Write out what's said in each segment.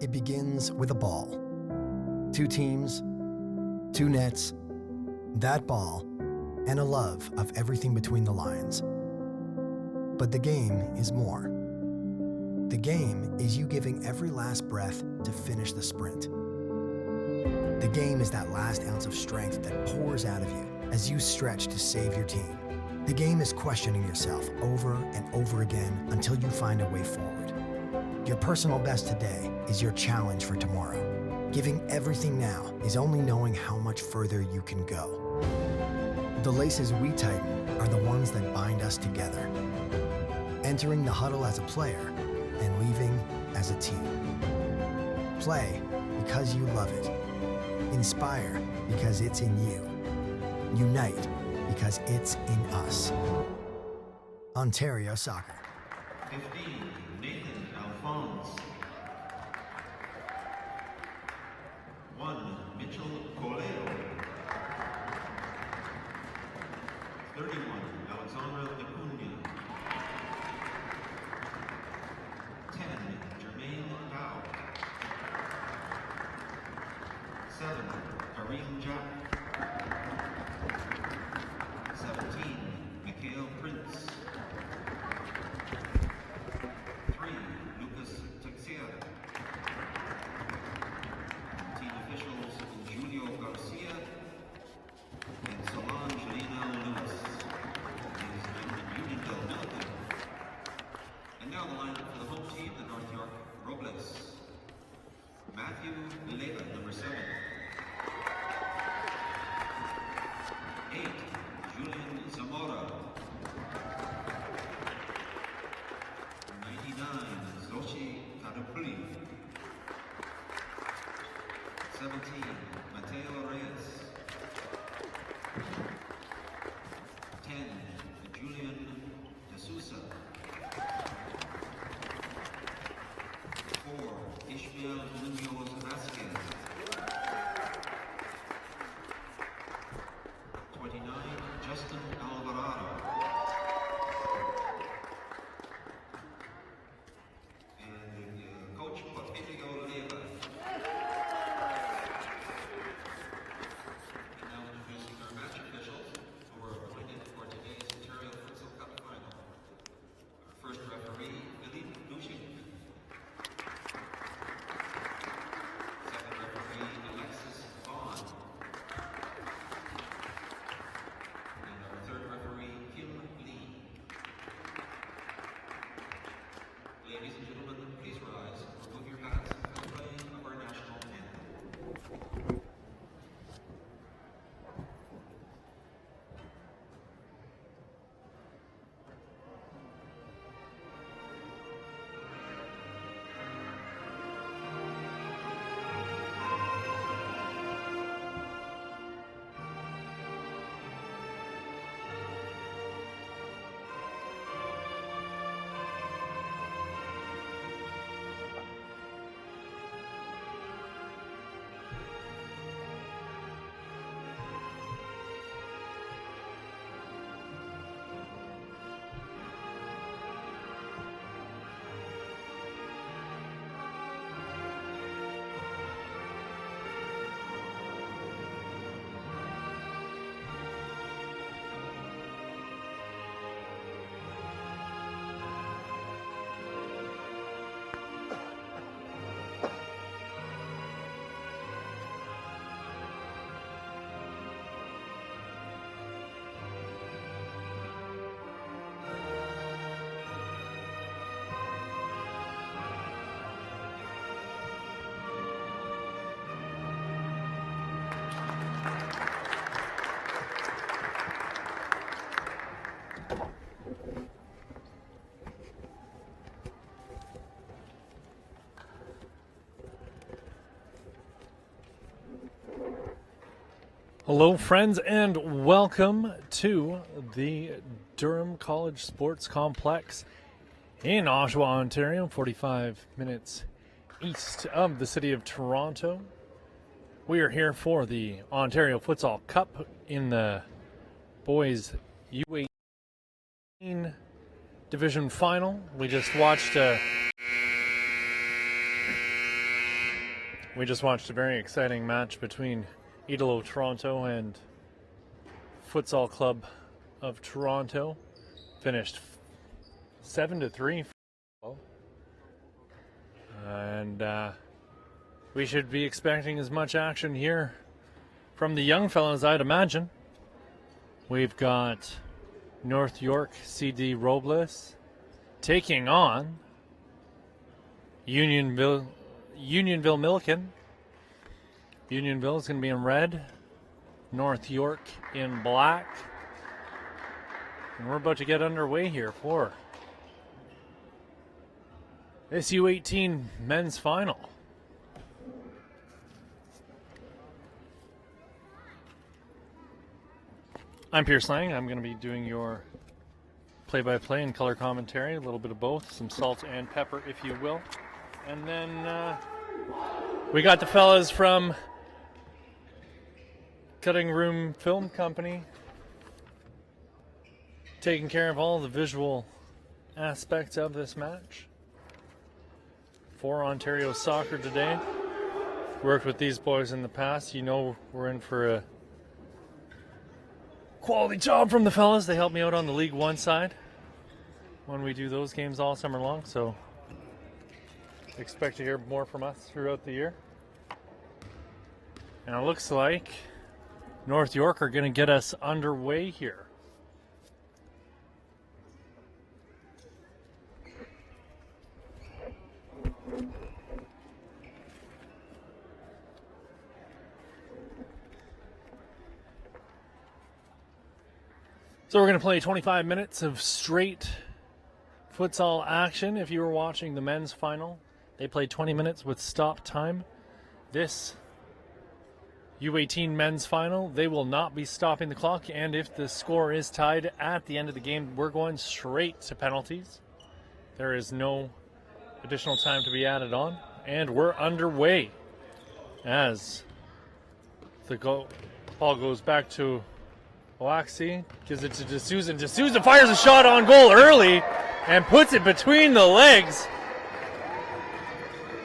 It begins with a ball. 2 teams, 2 nets, that ball, and a love of everything between the lines. But the game is more. The game is you giving every last breath to finish the sprint. The game is that last ounce of strength that pours out of you as you stretch to save your team. The game is questioning yourself over and over again until you find a way forward. Your personal best today is your challenge for tomorrow. Giving everything now is only knowing how much further you can go. The laces we tighten are the ones that bind us together. Entering the huddle as a player and leaving as a team. Play because you love it. Inspire because it's in you. Unite because it's in us. Ontario Soccer. 15, Nathan Alphonse. 1, Mitchell Coleo. 31, Alexandra Nicunia. 10, Jermaine Gao. 7, Kareem Jack. 17, Mikhail Prince. 3, Lucas Teixeira. Team officials Julio Garcia and Solange Lena Lewis. Ladies and gentlemen, Unionville Milligan. And now the lineup for the home team, the North York Robles. Matthew Leva, number 7. 8, Julian Zamora. 99, Zoshi Kadupuli. 17, Mateo Reyes. 10, Julian De Sousa. 4, Ishmael Munoz Vasquez. 29, Justin Alvarado. And coach Porfirio Leva. And now introducing our match officials who were appointed for today's Ontario Futsal Cup final. Our first referee, Philippe Duchin. Second referee, Alexis Vaughn. And our third referee, Kim Lee. Ladies and gentlemen, please rise, remove your hats, and the playing of our national anthem. Hello, friends, and welcome to the Durham College Sports Complex in Oshawa, Ontario, 45 minutes east of the city of Toronto. We are here for the Ontario Futsal Cup in the boys U18 division final. We just watched We just watched a very exciting match between Idolo Toronto and Futsal Club of Toronto. Finished 7-3. And we should be expecting as much action here from the young fellas, I'd imagine. We've got North York CD Robles taking on Unionville Milliken. Unionville is going to be in red, North York in black. And we're about to get underway here for this U18 men's final. I'm Pierce Lang. I'm going to be doing your play-by-play and color commentary, a little bit of both, some salt and pepper, if you will. And then we got the fellas from Cutting Room Film Company taking care of all the visual aspects of this match for Ontario Soccer today. Worked with these boys in the past. You know we're in for a quality job from the fellas. They help me out on the League One side when we do those games all summer long, so expect to hear more from us throughout the year. And it looks like North York are going to get us underway here. So we're going to play 25 minutes of straight futsal action. If you were watching the men's final, they played 20 minutes with stop time. This U18 men's final, they will not be stopping the clock, and if the score is tied at the end of the game, we're going straight to penalties. There is no additional time to be added on, and we're underway as the ball goes back to Waxy, gives it to D'Souza, and D'Souza fires a shot on goal early and puts it between the legs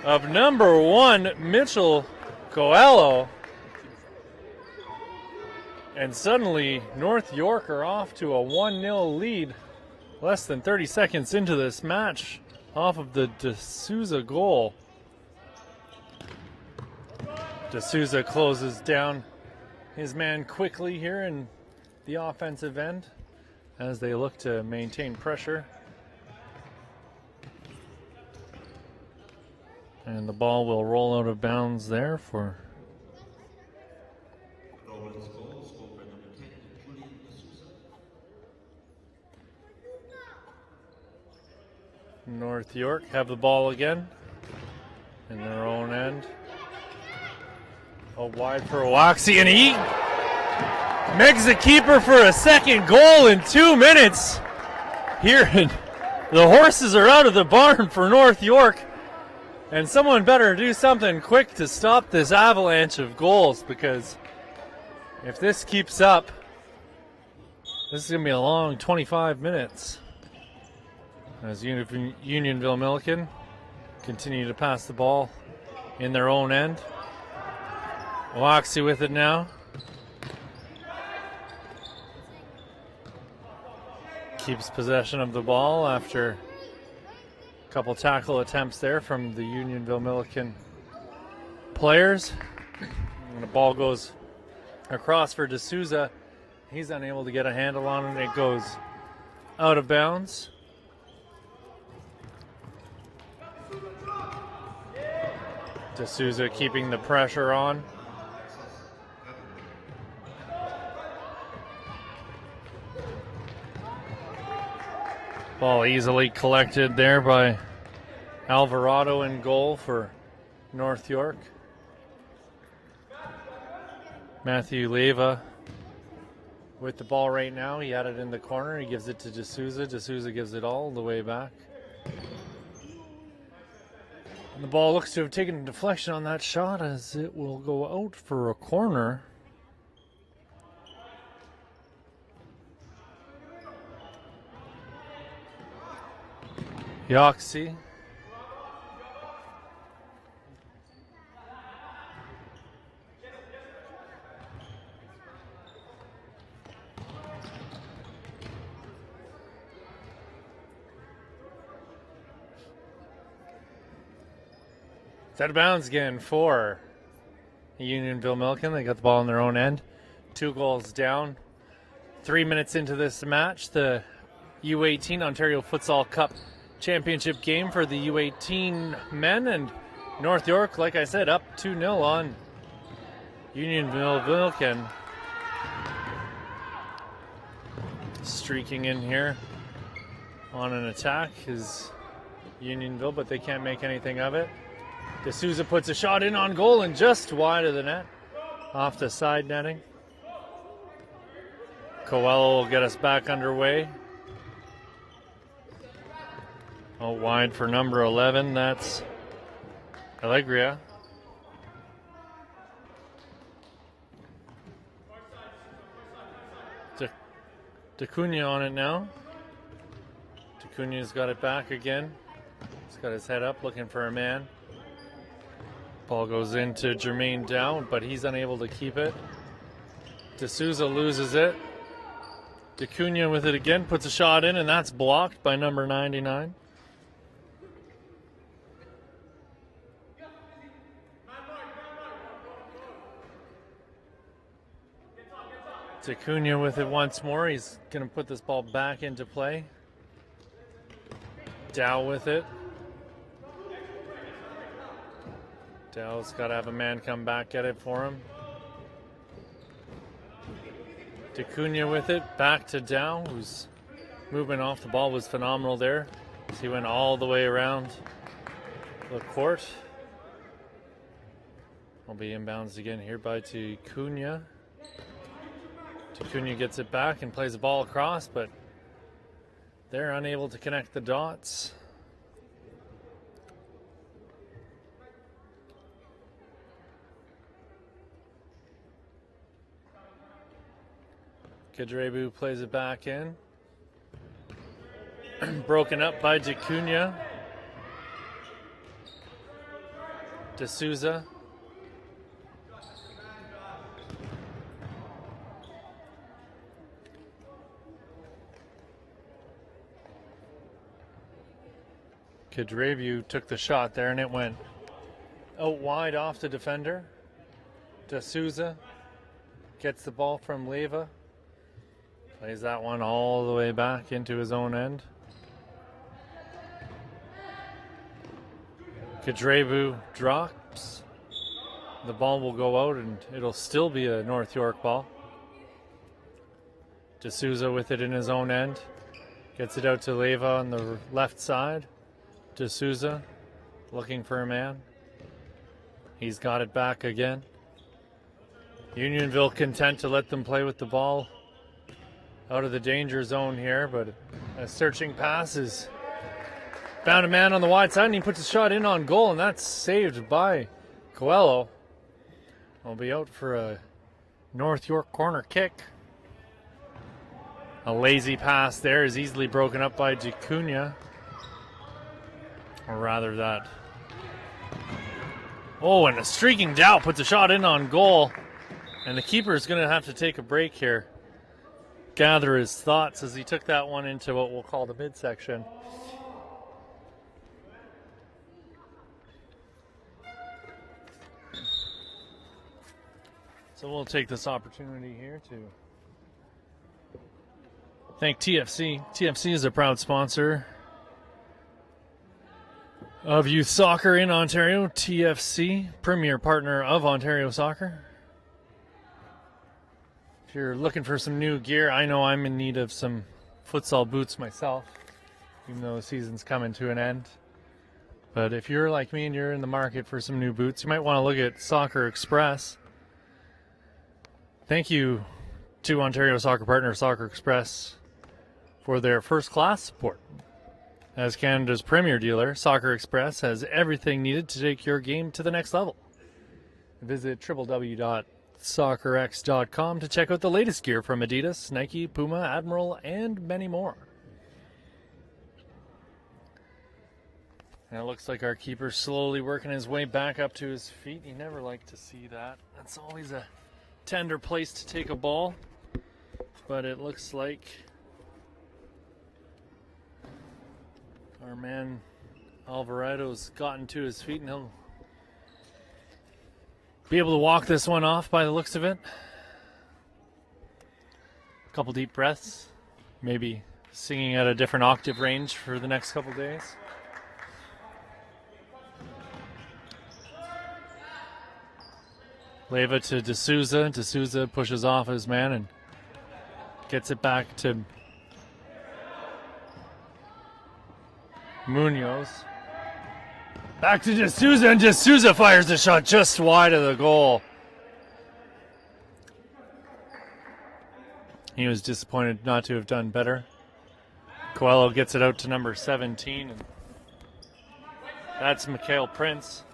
of number 1, Mitchell Coelho. And suddenly, North York are off to a 1-0 lead less than 30 seconds into this match off of the D'Souza goal. D'Souza closes down his man quickly here in the offensive end as they look to maintain pressure. And the ball will roll out of bounds there for North York. Have the ball again in their own end. Oh, wide for Waxy, and he makes the keeper for a second goal in 2 minutes. Here, the horses are out of the barn for North York, and someone better do something quick to stop this avalanche of goals, because if this keeps up, this is going to be a long 25 minutes. As Unionville Milliken continue to pass the ball in their own end. Waxy with it now. Keeps possession of the ball after a couple tackle attempts there from the Unionville Milliken players. And the ball goes across for D'Souza. He's unable to get a handle on it. It goes out of bounds. D'Souza keeping the pressure on. Ball easily collected there by Alvarado in goal for North York. Matthew Leva with the ball right now. He had it in the corner. He gives it to D'Souza. D'Souza gives it all the way back. And the ball looks to have taken a deflection on that shot as it will go out for a corner. Yoxie It's out of bounds again for Unionville Milken. They got the ball on their own end. 2 goals down. 3 minutes into this match, the U18 Ontario Futsal Cup Championship game for the U18 men, and North York, like I said, up 2-0 on Unionville Milken. Streaking in here on an attack is Unionville, but they can't make anything of it. D'Souza puts a shot in on goal and just wide of the net, off the side netting. Coelho will get us back underway. Out wide for number 11, that's Allegria. DeCunha on it now. DeCunha's got it back again. He's got his head up looking for a man. Ball goes into Jermaine Dow, but he's unable to keep it. D'Souza loses it. DeCunha with it again, puts a shot in, and that's blocked by number 99. DeCunha with it once more. He's going to put this ball back into play. Dow with it. Dow's got to have a man come back, get it for him. DeCunha with it, back to Dow, whose movement off the ball was phenomenal there. He went all the way around the court. Will be inbounds again here by DeCunha. DeCunha gets it back and plays the ball across, but they're unable to connect the dots. Kadrebu plays it back in. Broken up by DeCunha. D'Souza. Kadrebu took the shot there and it went out wide off the defender. D'Souza gets the ball from Leva. Plays that one all the way back into his own end. Kadrebu drops. The ball will go out and it'll still be a North York ball. D'Souza with it in his own end. Gets it out to Leva on the left side. D'Souza looking for a man. He's got it back again. Unionville content to let them play with the ball out of the danger zone here, but a searching pass is found a man on the wide side and he puts a shot in on goal, and that's saved by Coelho. Will be out for a North York corner kick. A lazy pass there is easily broken up by DeCunha. Or rather that. Oh, and a streaking Dow puts a shot in on goal. And the keeper is going to have to take a break here. Gather his thoughts as he took that one into what we'll call the midsection. So we'll take this opportunity here to thank TFC. TFC is a proud sponsor of youth soccer in Ontario. TFC, premier partner of Ontario Soccer. If you're looking for some new gear, I know I'm in need of some futsal boots myself, even though the season's coming to an end. But if you're like me and you're in the market for some new boots, you might want to look at Soccer Express. Thank you to Ontario Soccer partner Soccer Express for their first-class support. As Canada's premier dealer, Soccer Express has everything needed to take your game to the next level. Visit www.soccerx.com to check out the latest gear from Adidas, Nike, Puma, Admiral, and many more. And it looks like our keeper's slowly working his way back up to his feet. You never like to see that. That's always a tender place to take a ball. But it looks like our man Alvarado's gotten to his feet, and he'll be able to walk this one off by the looks of it. A couple deep breaths. Maybe singing at a different octave range for the next couple days. Leva to D'Souza. D'Souza pushes off his man and gets it back to Munoz. Back to D'Souza, and D'Souza fires the shot just wide of the goal. He was disappointed not to have done better. Coelho gets it out to number 17, and that's Mikhail Prince.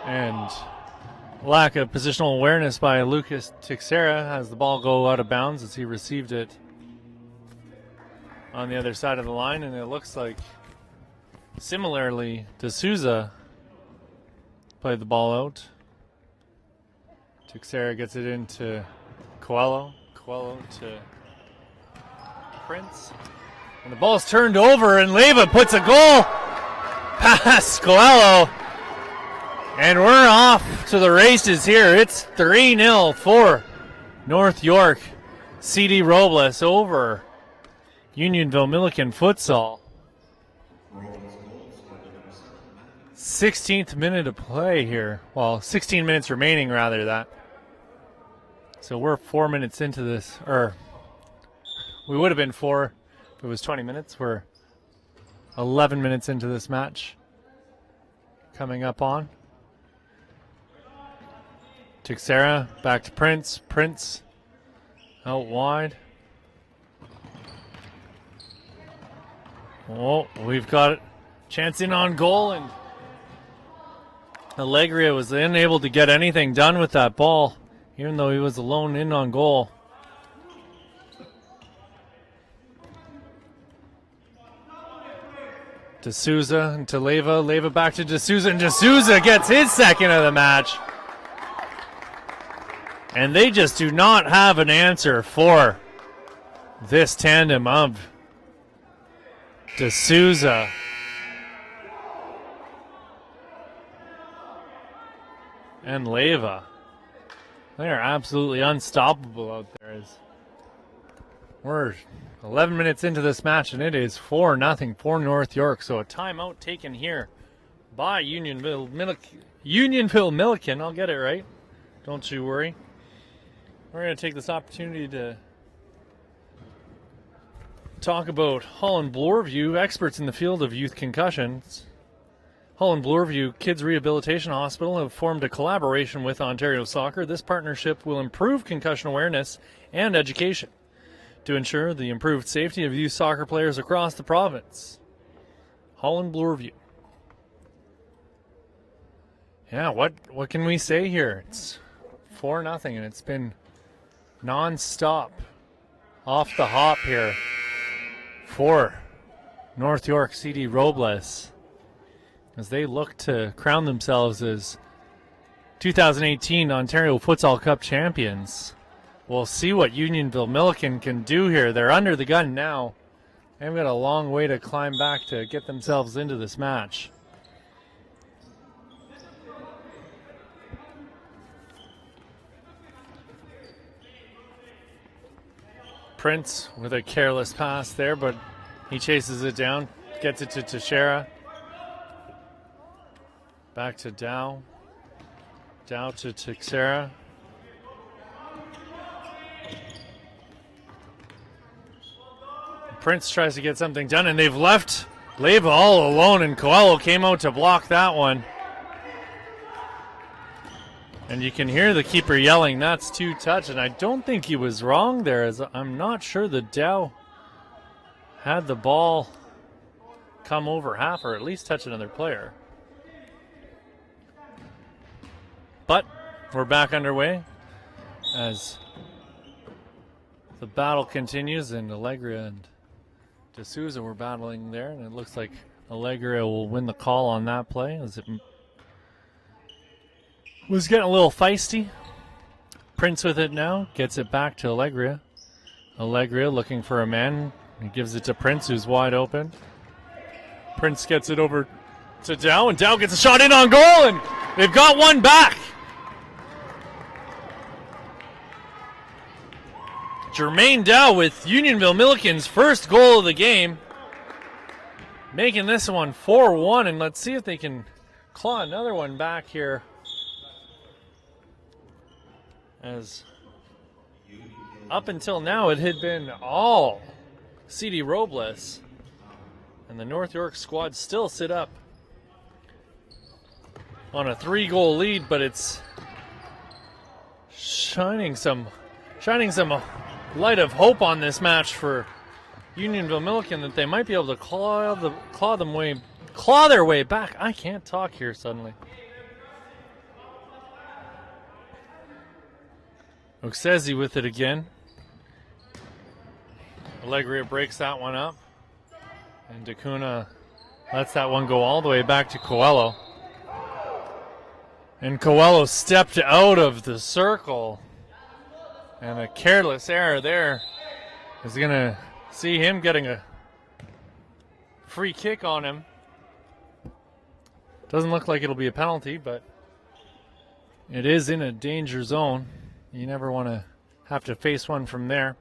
And lack of positional awareness by Lucas Teixeira has the ball go out of bounds as he received it on the other side of the line, and it looks like similarly D'Souza played the ball out. Teixeira gets it into Coelho. Coelho to Prince. And the ball's turned over, and Leva puts a goal past Coelho. And we're off to the races here. It's 3-0 for North York. CD Robles over Unionville Milliken Futsal. 16th minute of play here. Well, 16 minutes remaining, rather, that. So we're 4 minutes into this, or we would have been 4 if it was 20 minutes. We're 11 minutes into this match coming up on. Teixeira back to Prince. Prince out wide. Oh, we've got it. Chance in on goal, and Alegria was unable to get anything done with that ball, even though he was alone in on goal. D'Souza into Leva. Leva back to D'Souza, and D'Souza gets his second of the match. And they just do not have an answer for this tandem of D'Souza and Leva. They are absolutely unstoppable out there. We're 11 minutes into this match, and it is 4-0 for North York. So a timeout taken here by Unionville Milliken. I'll get it right. Don't you worry. We're going to take this opportunity to talk about Holland Bloorview, experts in the field of youth concussions. Holland Bloorview Kids Rehabilitation Hospital have formed a collaboration with Ontario Soccer. This partnership will improve concussion awareness and education to ensure the improved safety of youth soccer players across the province. Holland Bloorview. Yeah, what can we say here? It's 4-0, and it's been non-stop, off the hop here for North York CD Robles as they look to crown themselves as 2018 Ontario Futsal Cup champions. We'll see what Unionville Milliken can do here. They're under the gun now. They've got a long way to climb back to get themselves into this match. Prince with a careless pass there, but he chases it down, gets it to Teixeira. Back to Dow. Dow to Teixeira. Prince tries to get something done, and they've left Leva all alone, and Coelho came out to block that one. And you can hear the keeper yelling, "That's two touch," and I don't think he was wrong there, as I'm not sure that Dow had the ball come over half or at least touch another player. But we're back underway as the battle continues, and Alegria and D'Souza were battling there, and it looks like Alegria will win the call on that play as it was getting a little feisty. Prince with it now, gets it back to Alegria. Alegria looking for a man. He gives it to Prince, who's wide open. Prince gets it over to Dow, and Dow gets a shot in on goal, and they've got one back. Jermaine Dow with Unionville Milliken's first goal of the game, making this one 4-1, and let's see if they can claw another one back here. As up until now it had been all CD Robles, and the North York squad still sit up on a 3-goal lead, but it's shining some light of hope on this match for Unionville Milliken, that they might be able to claw their way back. I can't talk here suddenly. Oksezi with it again. Allegria breaks that one up, and Dacuna lets that one go all the way back to Coelho. And Coelho stepped out of the circle, and a careless error there is going to see him getting a free kick on him. Doesn't look like it'll be a penalty, but it is in a danger zone. You never want to have to face one from there.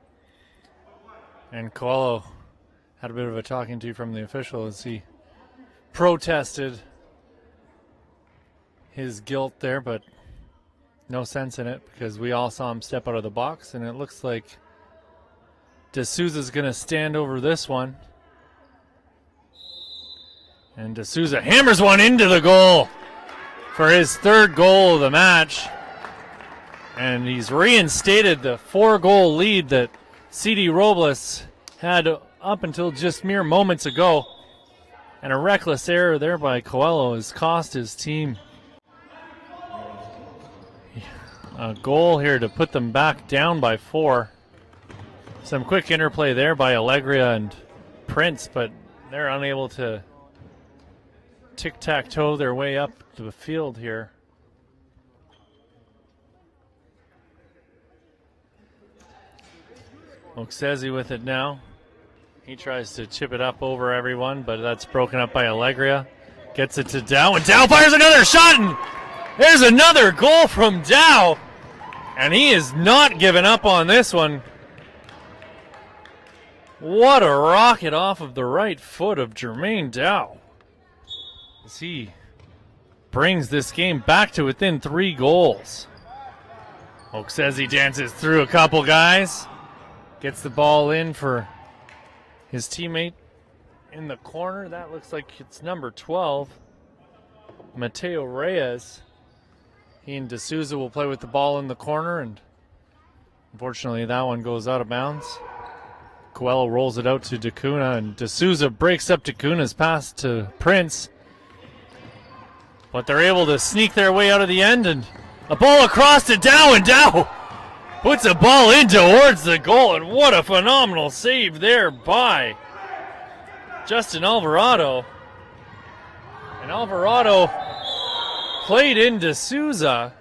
And Coelho had a bit of a talking to from the official as he protested his guilt there, but no sense in it because we all saw him step out of the box, and it looks like D'Souza's going to stand over this one. And D'Souza hammers one into the goal for his third goal of the match. And he's reinstated the 4-goal lead that CD Robles had up until just mere moments ago. And a reckless error there by Coelho has cost his team a goal here to put them back down by 4. Some quick interplay there by Allegria and Prince, but they're unable to tic-tac-toe their way up to the field here. Oksezi with it now. He tries to chip it up over everyone, but that's broken up by Allegria. Gets it to Dow, and Dow fires another shot, and there's another goal from Dow. And he is not giving up on this one. What a rocket off of the right foot of Jermaine Dow, as he brings this game back to within 3 goals. Oksezi dances through a couple guys. Gets the ball in for his teammate in the corner. That looks like it's number 12, Mateo Reyes. He and D'Souza will play with the ball in the corner, and unfortunately that one goes out of bounds. Coelho rolls it out to Dacuna, and D'Souza breaks up Dacuna's pass to Prince. But they're able to sneak their way out of the end, and a ball across to Dow, and Dow puts a ball in towards the goal, and what a phenomenal save there by Justin Alvarado. And Alvarado played in D'Souza,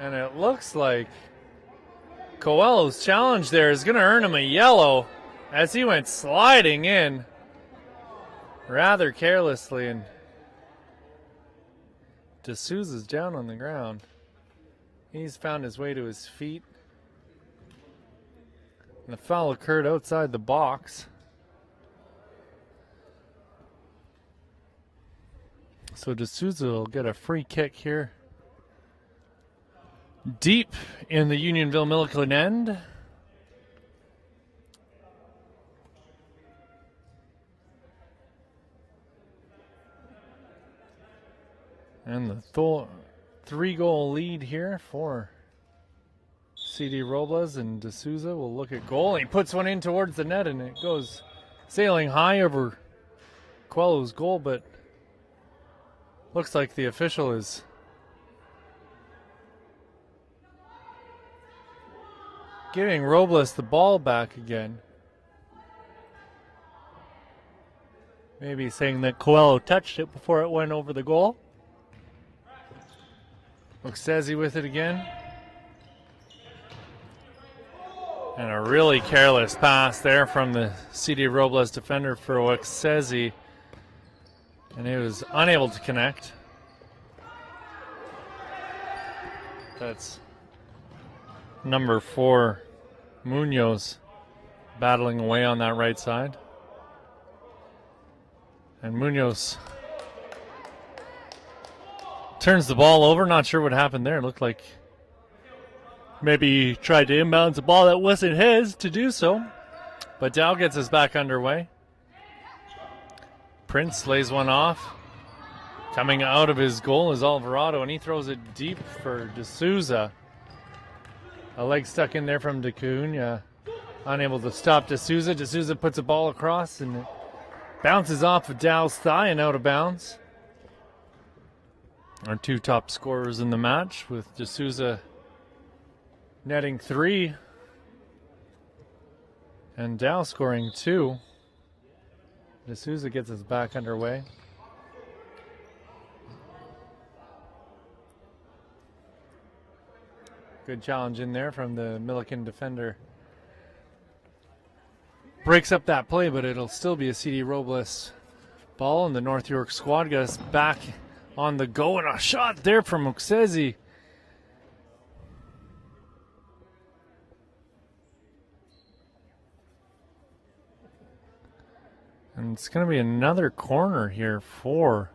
and it looks like Coelho's challenge there is going to earn him a yellow as he went sliding in rather carelessly, and D'Souza's down on the ground. He's found his way to his feet. And the foul occurred outside the box. So D'Souza will get a free kick here, deep in the Unionville Milliken end. And the 3-goal lead here for CD Robles, and D'Souza will look at goal. He puts one in towards the net, and it goes sailing high over Coelho's goal, but looks like the official is giving Robles the ball back again. Maybe saying that Coelho touched it before it went over the goal. Oksezi with it again. And a really careless pass there from the CD Robles defender for Oksezi. And he was unable to connect. That's number 4, Munoz, battling away on that right side. And Munoz turns the ball over. Not sure what happened there. It looked like maybe he tried to inbounds a ball that wasn't his to do so. But Dow gets us back underway. Prince lays one off. Coming out of his goal is Alvarado, and he throws it deep for D'Souza. A leg stuck in there from D'Cunha. Unable to stop D'Souza. D'Souza puts a ball across, and it bounces off of Dow's thigh and out of bounds. Our 2 top scorers in the match, with D'Souza netting 3 and Dow scoring 2. D'Souza gets us back underway. Good challenge in there from the Milliken defender. Breaks up that play, but it'll still be a CD Robles ball, and the North York squad got us back on the go, and a shot there from Oksezi. And it's going to be another corner here for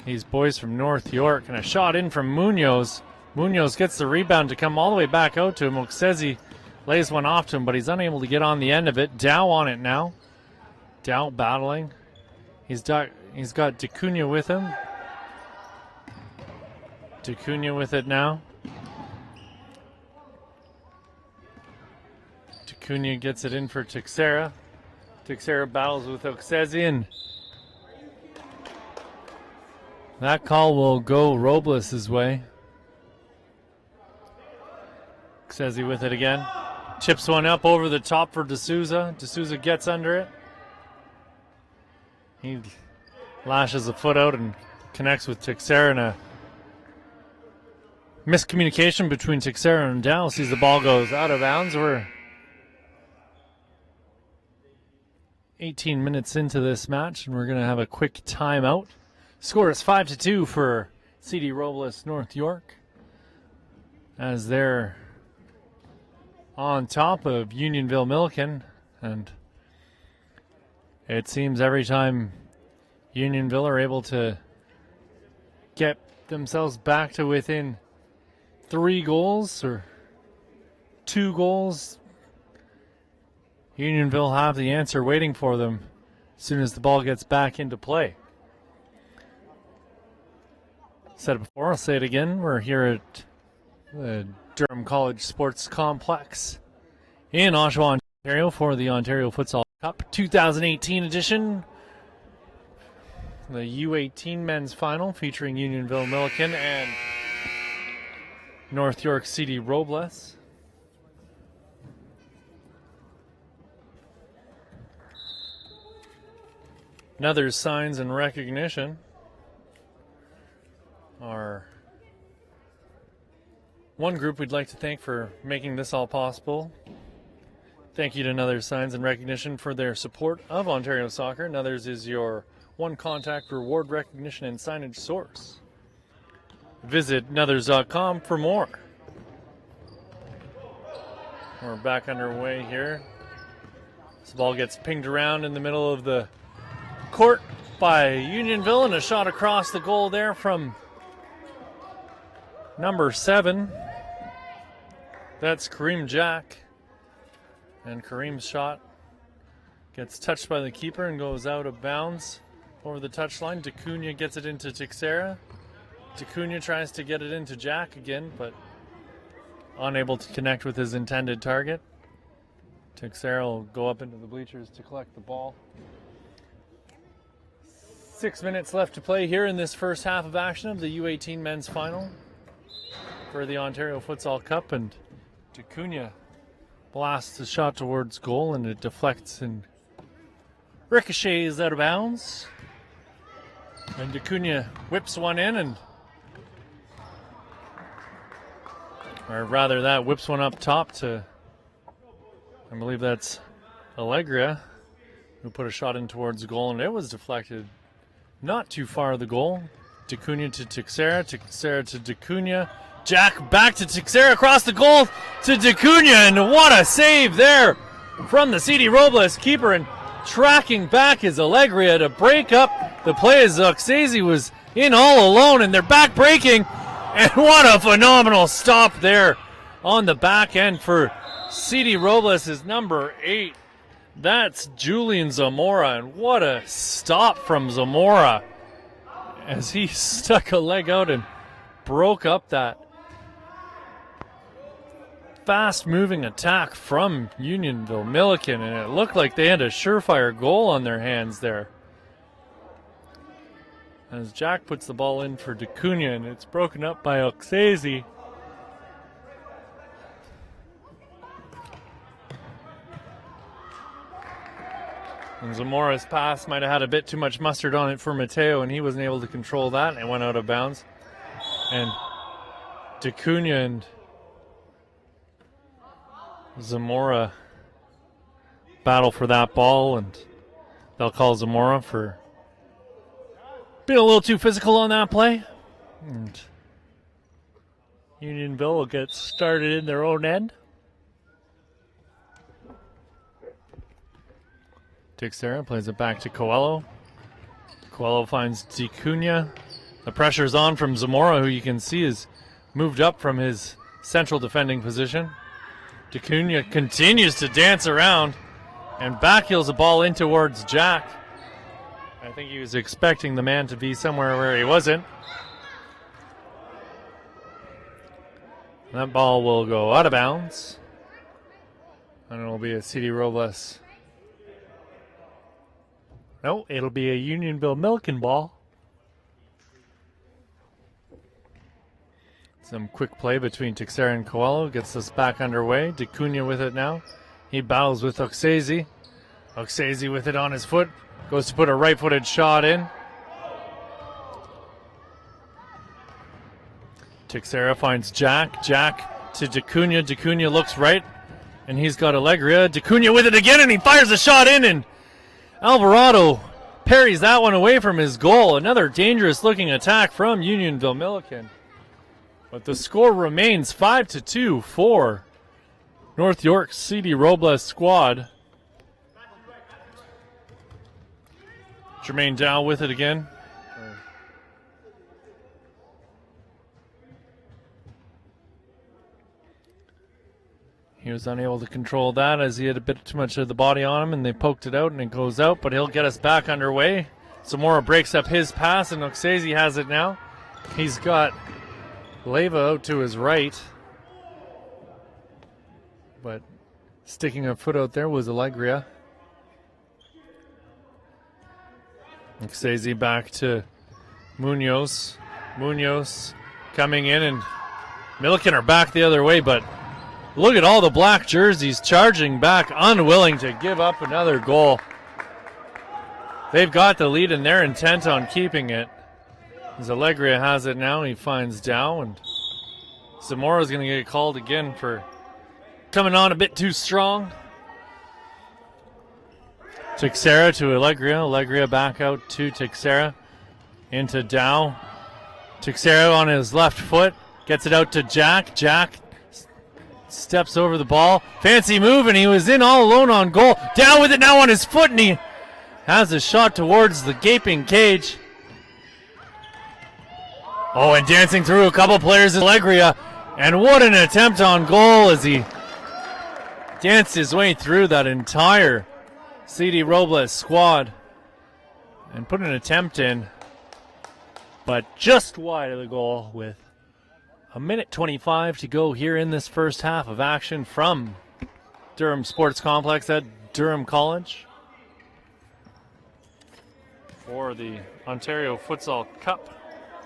these boys from North York, and a shot in from Munoz. Munoz gets the rebound to come all the way back out to him. Oksezi lays one off to him, but he's unable to get on the end of it. Dow on it now. Dow battling. He's got D'Cunha with him. D'Cunha with it now. D'Cunha gets it in for Teixeira. Teixeira battles with Oksezi, and that call will go Robles' way. Oksezi with it again. Chips one up over the top for D'Souza. D'Souza gets under it. He lashes a foot out and connects with Teixeira, and a miscommunication between Teixeira and Dow. Sees the ball goes out of bounds. We're 18 minutes into this match, and we're going to have a quick timeout. Score is 5-2 for CD Robles North York, as they're on top of Unionville Milliken, and it seems every time Unionville are able to get themselves back to within 3 goals or 2 goals, Unionville have the answer waiting for them as soon as the ball gets back into play. Said it before, I'll say it again. We're here at the Durham College Sports Complex in Oshawa, Ontario for the Ontario Futsal Cup 2018 edition. The U18 men's final featuring Unionville Milliken and North York CD Robles. Another signs and recognition are one group we'd like to thank for making this all possible. Thank you to Another Signs and Recognition for their support of Ontario soccer. Another's is your one contact reward recognition and signage source. Visit Nothers.com for more. We're back underway here. This ball gets pinged around in the middle of the court by Unionville, and a shot across the goal there from number 7. That's Kareem Jack. And Kareem's shot gets touched by the keeper and goes out of bounds over the touchline. D'Cunha gets it into Teixeira. D'Cunha tries to get it into Jack again, but unable to connect with his intended target. Teixeira will go up into the bleachers to collect the ball. 6 minutes left to play here in this first half of action of the U18 men's final for the Ontario Futsal Cup, and D'Cunha blasts a shot towards goal, and it deflects and ricochets out of bounds. And D'Cunha whips one in, whips one up top to, I believe that's Allegra, who put a shot in towards goal, and it was deflected not too far of the goal. D'Acunha to Teixeira to D'Acunha. Jack back to Teixeira across the goal to D'Acunha, and what a save there from the CD Robles keeper, and tracking back is Alegria to break up the play as Oksezi was in all alone, and they're back breaking, and what a phenomenal stop there on the back end for CD Robles is number 8. That's Julian Zamora, and what a stop from Zamora as he stuck a leg out and broke up that fast-moving attack from Unionville Milliken, and it looked like they had a surefire goal on their hands there. As Jack puts the ball in for D'Acunha, and it's broken up by Oksezi. And Zamora's pass might have had a bit too much mustard on it for Mateo, and he wasn't able to control that, and it went out of bounds. And D'Acunha and Zamora battle for that ball, and they'll call Zamora for being a little too physical on that play. And Unionville will get started in their own end. Teixeira plays it back to Coelho. Coelho finds D'Acunha. The pressure's on from Zamora, who you can see is moved up from his central defending position. D'Acunha continues to dance around and backheels the ball in towards Jack. I think he was expecting the man to be somewhere where he wasn't. That ball will go out of bounds, and it'll be a CD Robles. No, it'll be a Unionville Milliken ball. Some quick play between Teixeira and Coelho gets us back underway. D'Acunha with it now. He battles with Oksezi. Oksezi with it on his foot. Goes to put a right-footed shot in. Teixeira finds Jack. Jack to D'Acunha. D'Acunha looks right, and he's got Alegria. D'Acunha with it again, and he fires a shot in, and Alvarado parries that one away from his goal. Another dangerous-looking attack from Unionville Milliken. But the score remains 5-2 for North York CD Robles squad. Jermaine Dow with it again. He was unable to control that as he had a bit too much of the body on him, and they poked it out, and it goes out, but he'll get us back underway. Zamora breaks up his pass, and Oksezi has it now. He's got Leva out to his right, but sticking a foot out there was Alegria. Oksezi back to Munoz. Munoz coming in, and Milliken are back the other way, but look at all the black jerseys charging back, unwilling to give up another goal. They've got the lead, and they're intent on keeping it. As Alegria has it now, he finds Dow, and Zamora's going to get called again for coming on a bit too strong. Teixeira to Alegria. Alegria back out to Teixeira. Into Dow. Teixeira on his left foot. Gets it out to Jack. Jack steps over the ball. Fancy move, and he was in all alone on goal. Down with it now on his foot, and he has a shot towards the gaping cage. Oh, and dancing through a couple players is Alegria. And what an attempt on goal as he danced his way through that entire CD Robles squad and put an attempt in, but just wide of the goal with a minute 25 to go here in this first half of action from Durham Sports Complex at Durham College for the Ontario Futsal Cup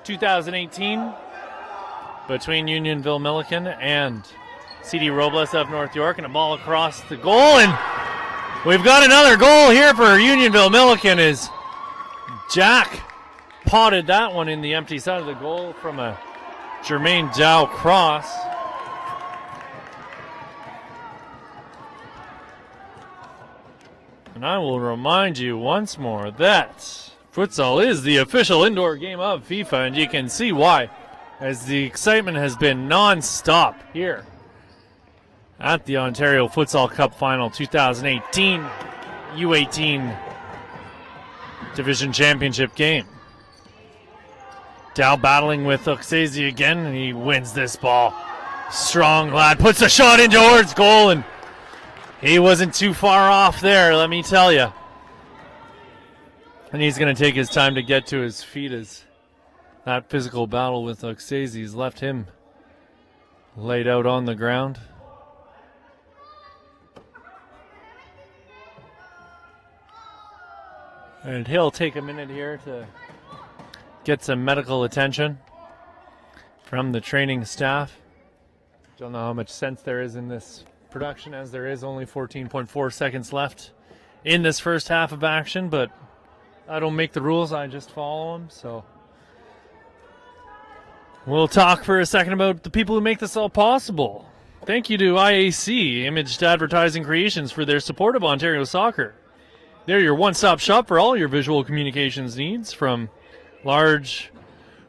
2018 between Unionville Milliken and CD Robles of North York, and a ball across the goal, and we've got another goal here for Unionville Milliken as Jack potted that one in the empty side of the goal from a Jermaine Dow cross. And I will remind you once more that Futsal is the official indoor game of FIFA, and you can see why, as the excitement has been non-stop here at the Ontario Futsal Cup Final 2018 U18 Division Championship game. Dow battling with Oksezi again, and he wins this ball. Strong lad, puts a shot in towards goal, and he wasn't too far off there, let me tell you. And he's going to take his time to get to his feet as that physical battle with Oksezi has left him laid out on the ground. And he'll take a minute here to get some medical attention from the training staff. Don't know how much sense there is in this production, as there is only 14.4 seconds left in this first half of action, but I don't make the rules, I just follow them. So we'll talk for a second about the people who make this all possible. Thank you to IAC, Imaged Advertising Creations, for their support of Ontario soccer. They're your one-stop shop for all your visual communications needs, from large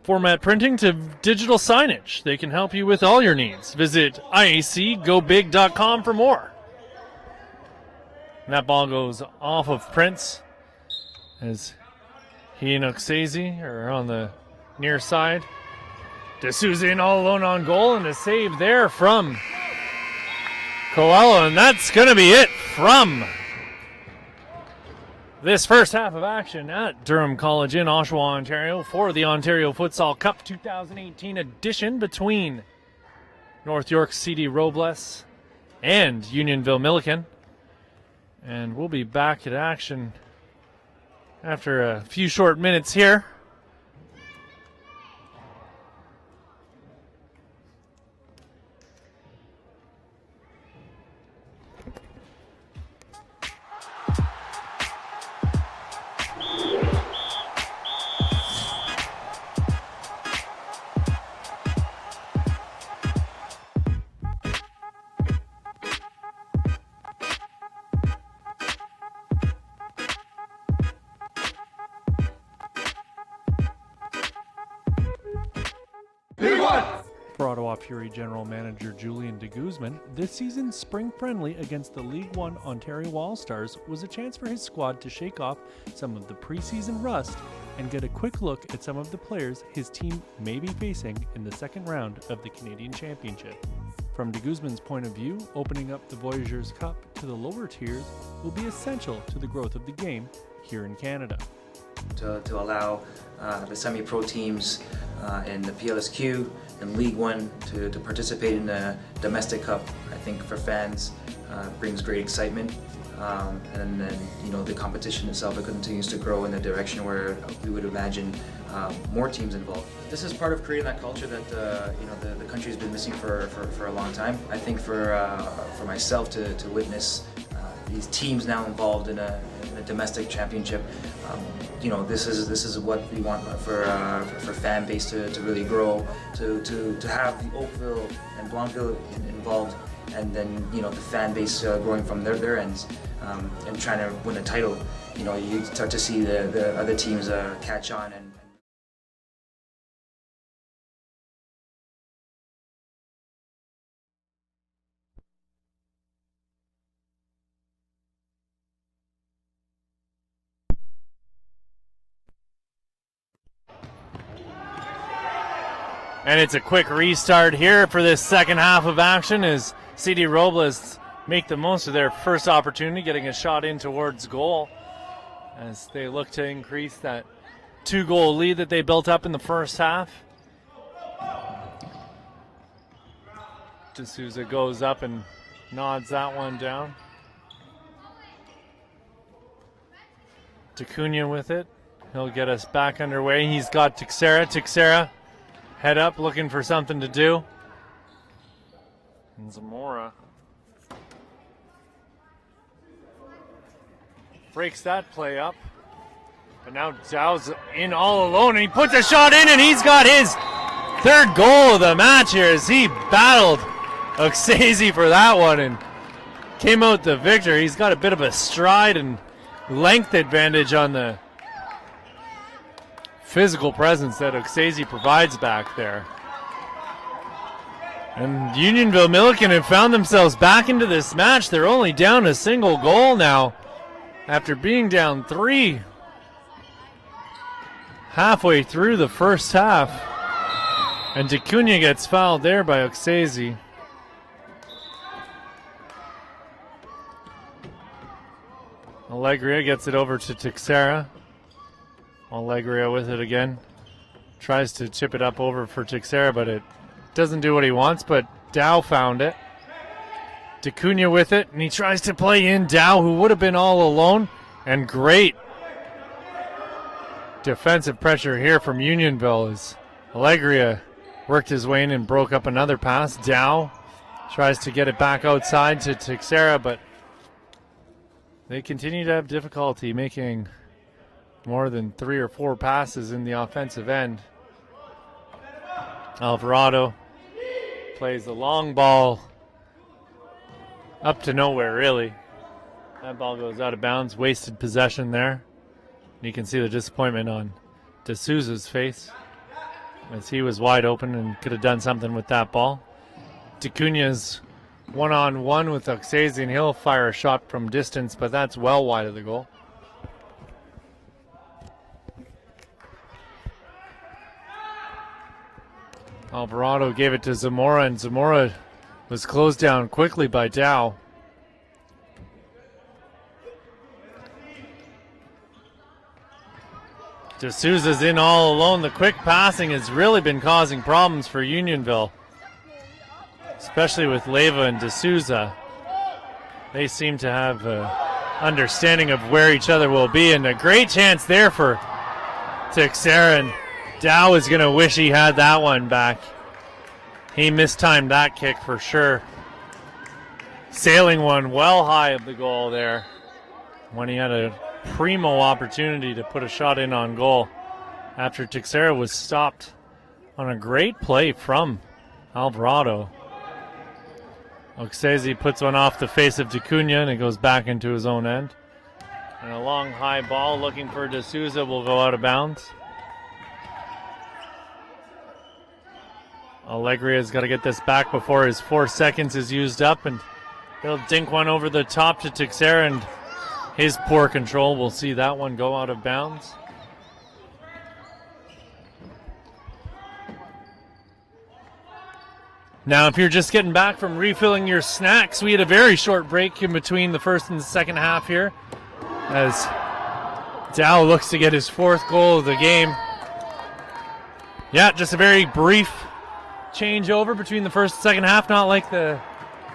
format printing to digital signage. They can help you with all your needs. Visit IACGoBig.com for more. And that ball goes off of Prince as he and Oksezi are on the near side. D'Souza in all alone on goal, and a save there from Coelho, and that's going to be it from this first half of action at Durham College in Oshawa, Ontario, for the Ontario Futsal Cup 2018 edition between North York CD Robles and Unionville Milliken. And we'll be back at action after a few short minutes here. For Ottawa Fury General Manager Julian de Guzman, this season's spring friendly against the League One Ontario All-Stars was a chance for his squad to shake off some of the preseason rust and get a quick look at some of the players his team may be facing in the second round of the Canadian Championship. From de Guzman's point of view, opening up the Voyageurs Cup to the lower tiers will be essential to the growth of the game here in Canada. To allow the semi-pro teams in the PLSQ and League One to participate in the domestic cup, I think for fans brings great excitement, and then the competition itself, it continues to grow in the direction where we would imagine more teams involved. This is part of creating that culture that the country's been missing for a long time. I think for myself to witness these teams now involved in a domestic championship, this is what we want for fan base to really grow, to have the Oakville and Blancville involved, and then the fan base growing from their ends, and trying to win a title. You start to see the other teams catch on. And it's a quick restart here for this second half of action as CD Robles make the most of their first opportunity, getting a shot in towards goal as they look to increase that 2-goal lead that they built up in the first half. D'Souza goes up and nods that one down. Tacuna with it. He'll get us back underway. He's got Teixeira. Teixeira head up, looking for something to do. And Zamora breaks that play up. But now Dow's in all alone, and he puts a shot in, and he's got his third goal of the match here as he battled Oksezi for that one and came out the victor. He's got a bit of a stride and length advantage on the physical presence that Oksesi provides back there. And Unionville Milliken have found themselves back into this match. They're only down a single goal now after being down 3 halfway through the first half. And DeCunha gets fouled there by Oksesi. Allegria gets it over to Teixeira. Allegria with it again. Tries to chip it up over for Teixeira, but it doesn't do what he wants, but Dow found it. DeCunha with it, and he tries to play in Dow, who would have been all alone. And great defensive pressure here from Unionville as Allegria worked his way in and broke up another pass. Dow tries to get it back outside to Teixeira, but they continue to have difficulty making more than 3 or 4 passes in the offensive end. Alvarado plays the long ball up to nowhere, really. That ball goes out of bounds, wasted possession there. And you can see the disappointment on D'Souza's face as he was wide open and could have done something with that ball. DeCunha's one-on-one with Oksesi, and he'll fire a shot from distance, but that's well wide of the goal. Alvarado gave it to Zamora, and Zamora was closed down quickly by Dow. D'Souza's in all alone. The quick passing has really been causing problems for Unionville, especially with Leyva and D'Souza. They seem to have an understanding of where each other will be, and a great chance there for Teixeira, and Dow is going to wish he had that one back. He mistimed that kick for sure. Sailing one well high of the goal there when he had a primo opportunity to put a shot in on goal after Teixeira was stopped on a great play from Alvarado. Oksesi puts one off the face of DeCunha, and it goes back into his own end. And a long high ball looking for D'Souza will go out of bounds. Allegria's got to get this back before his 4 seconds is used up, and he'll dink one over the top to Teixeira, and his poor control will see that one go out of bounds. Now, if you're just getting back from refilling your snacks, we had a very short break in between the first and the second half here as Dow looks to get his 4th goal of the game. Yeah, just a very brief changeover between the first and second half, not like the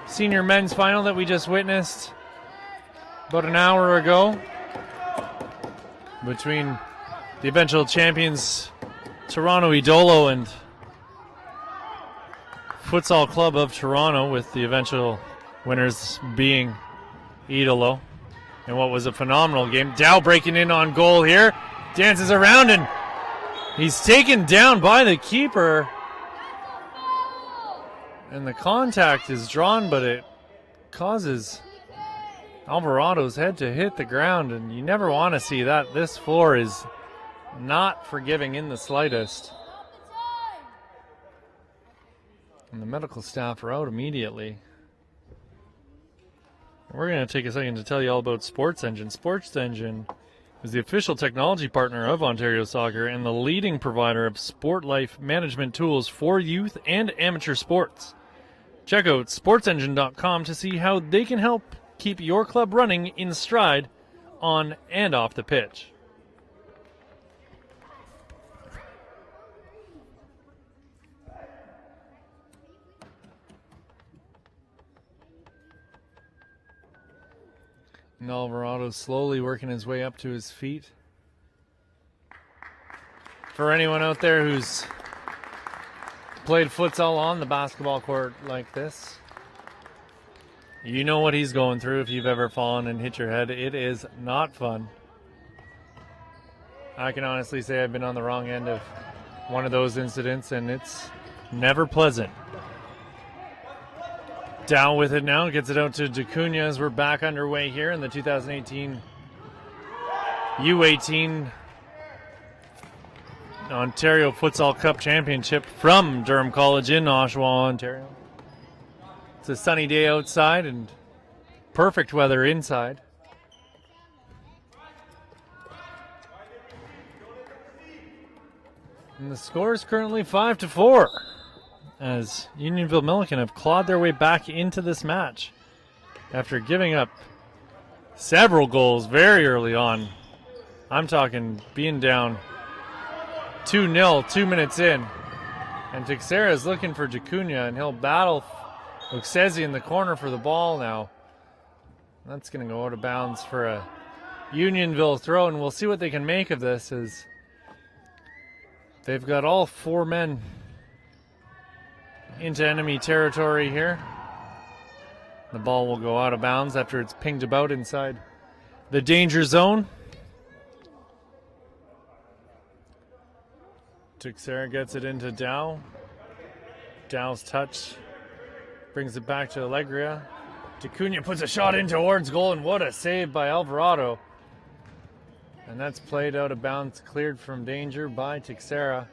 senior men's final that we just witnessed about an hour ago between the eventual champions Toronto Idolo and Futsal Club of Toronto, with the eventual winners being Idolo. And what was a phenomenal game. Dow breaking in on goal here, dances around, and he's taken down by the keeper. And the contact is drawn, but it causes Alvarado's head to hit the ground, and you never want to see that. This floor is not forgiving in the slightest. And the medical staff are out immediately. We're going to take a second to tell you all about Sports Engine. Sports Engine is the official technology partner of Ontario Soccer and the leading provider of sport life management tools for youth and amateur sports. Check out sportsengine.com to see how they can help keep your club running in stride on and off the pitch. And Alvarado slowly working his way up to his feet. For anyone out there who's played futsal on the basketball court like this, you know what he's going through if you've ever fallen and hit your head. It is not fun. I can honestly say I've been on the wrong end of one of those incidents, and it's never pleasant. Down with it now, gets it out to DeCunha as we're back underway here in the 2018 U18 Ontario Futsal Cup Championship from Durham College in Oshawa, Ontario. It's a sunny day outside and perfect weather inside. And the score is currently 5-4 as Unionville Milliken have clawed their way back into this match after giving up several goals very early on. I'm talking being down 2-0 2 minutes in. And Teixeira is looking for Jacuna, and he'll battle Oksezi in the corner for the ball now. That's going to go out of bounds for a Unionville throw, and we'll see what they can make of this as they've got all 4 men into enemy territory here. The ball will go out of bounds after it's pinged about inside the danger zone. Teixeira gets it into Dow. Dow's touch brings it back to Alegria. Jacuna puts a shot in towards goal, and what a save by Alvarado. And that's played out of bounds, cleared from danger by Teixeira.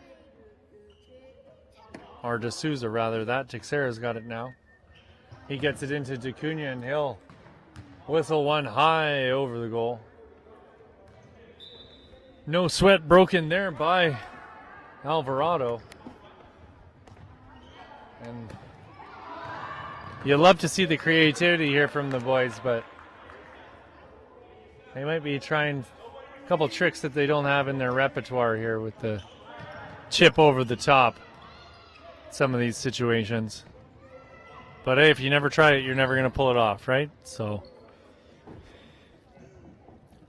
Or D'Souza, rather. That Teixeira's got it now. He gets it into Jacuna, and he'll whistle one high over the goal. No sweat broken there by Alvarado. And you love to see the creativity here from the boys, but they might be trying a couple tricks that they don't have in their repertoire here with the chip over the top. Some of these situations. But hey, if you never try it, you're never going to pull it off, right? So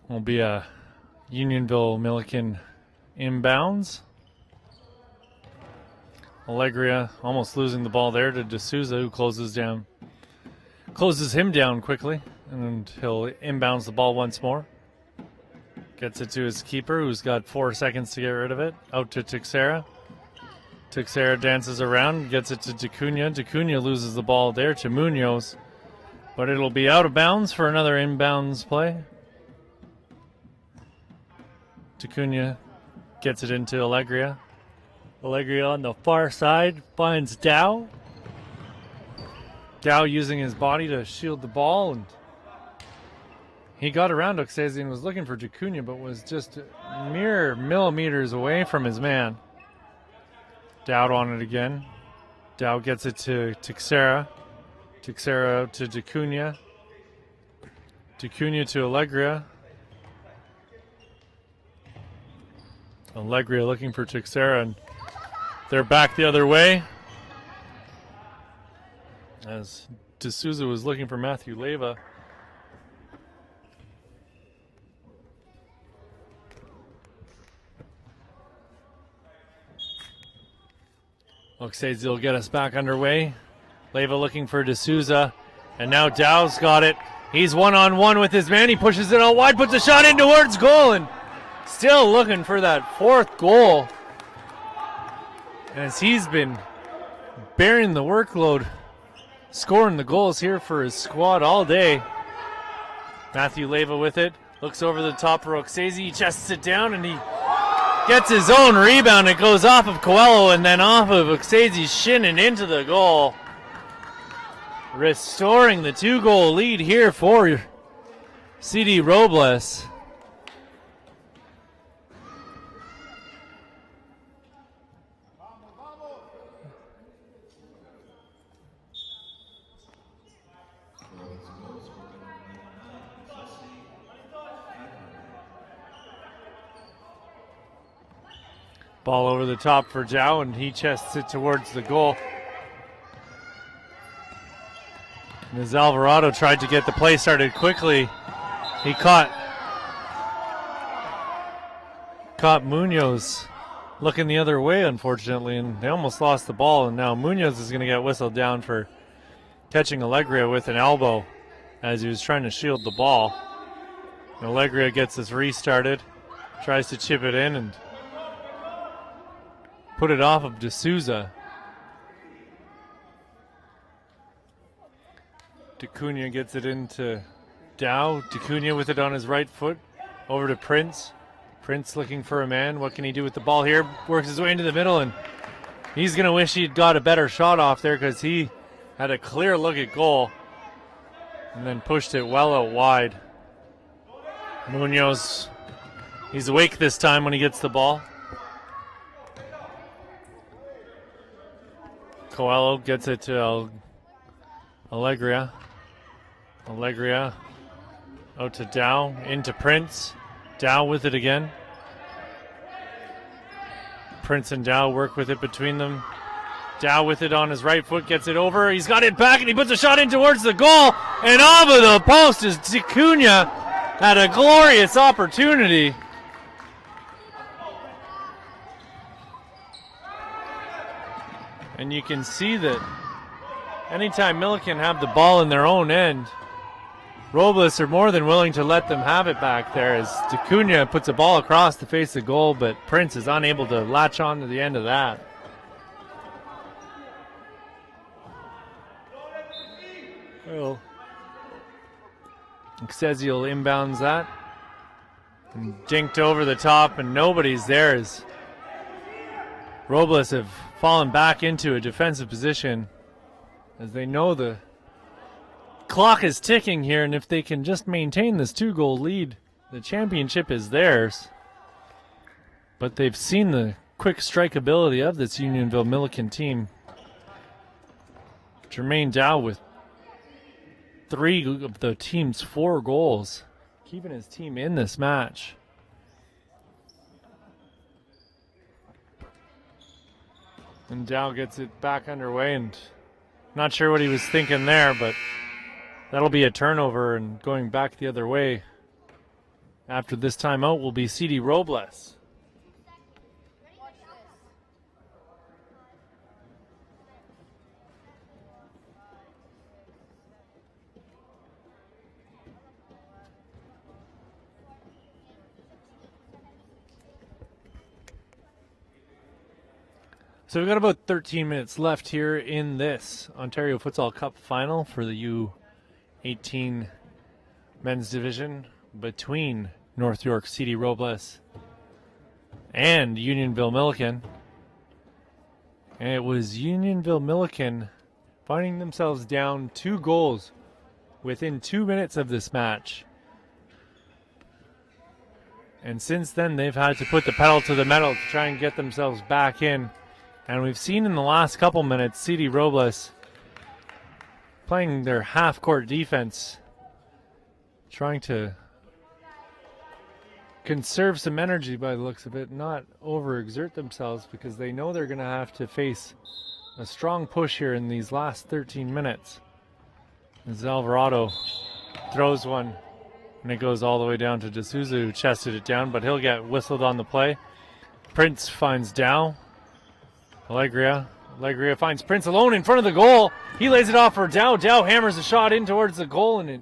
will be a Unionville Milliken inbounds. Alegria almost losing the ball there to D'Souza, who closes him down quickly, and he'll inbounds the ball once more. Gets it to his keeper, who's got 4 seconds to get rid of it. Out to Teixeira. Teixeira dances around, gets it to Jacuna. Jacuna loses the ball there to Munoz, but it'll be out of bounds for another inbounds play. Jacuna gets it into Alegria. Alegria on the far side finds Dow. Dow using his body to shield the ball, and he got around Oksezi and was looking for Jacuna, but was just mere millimeters away from his man. Dow on it again. Dow gets it to Teixeira. Teixeira to Jacuna. Jacuna to Alegria. Alegria looking for Teixeira, and they're back the other way as D'Souza was looking for Matthew Leyva. Oksezi will get us back underway. Leyva looking for D'Souza, and now Dow's got it. He's one-on-one with his man. He pushes it out wide, puts a shot in towards goal, and still looking for that 4th goal, as he's been bearing the workload, scoring the goals here for his squad all day. Matthew Leyva with it, looks over the top for Oksezi, he chests it down, and he gets his own rebound. It goes off of Coelho and then off of Oksezi's shin and into the goal, restoring the 2-goal lead here for CD Robles. Ball over the top for Zhao, and he chests it towards the goal. And as Alvarado tried to get the play started quickly, he caught Munoz looking the other way, unfortunately, and they almost lost the ball. And now Munoz is going to get whistled down for catching Alegria with an elbow as he was trying to shield the ball. And Alegria gets this restarted, tries to chip it in, and put it off of D'Souza. Jacuna gets it into Dow. Jacuna with it on his right foot. Over to Prince. Prince looking for a man. What can he do with the ball here? Works his way into the middle, and he's going to wish he'd got a better shot off there because he had a clear look at goal and then pushed it well out wide. Munoz, he's awake this time when he gets the ball. Coelho gets it to Alegria. Alegria out to Dow, into Prince. Dow with it again. Prince and Dow work with it between them. Dow with it on his right foot, gets it over. He's got it back and he puts a shot in towards the goal. And off of the post is Acuna. Had a glorious opportunity. And you can see that anytime Milliken have the ball in their own end, Robles are more than willing to let them have it back there as Acuna puts a ball across the face of goal, but Prince is unable to latch on to the end of that. Well, Exeziel inbounds that and dinked over the top, and nobody's there as Robles have fallen back into a defensive position as they know the clock is ticking here, and if they can just maintain this 2-goal lead, the championship is theirs. But they've seen the quick strike ability of this Unionville Milliken team. Jermaine Dow with 3 of the team's 4 goals, keeping his team in this match. And Dow gets it back underway, and not sure what he was thinking there, but that'll be a turnover, and going back the other way after this timeout will be C.D. Robles. So we've got about 13 minutes left here in this Ontario Futsal Cup final for the U18 men's division between North York C.D. Robles and Unionville Milliken. And it was Unionville Milliken finding themselves down 2 goals within 2 minutes of this match. And since then, they've had to put the pedal to the metal to try and get themselves back in. And we've seen in the last couple minutes C.D. Robles playing their half-court defense, trying to conserve some energy by the looks of it, not overexert themselves, because they know they're going to have to face a strong push here in these last 13 minutes. As Alvarado throws one, and it goes all the way down to D'Souza, who chested it down, but he'll get whistled on the play. Prince finds Dow. Alegria finds Prince alone in front of the goal. He lays it off for Dow. Dow hammers a shot in towards the goal, and it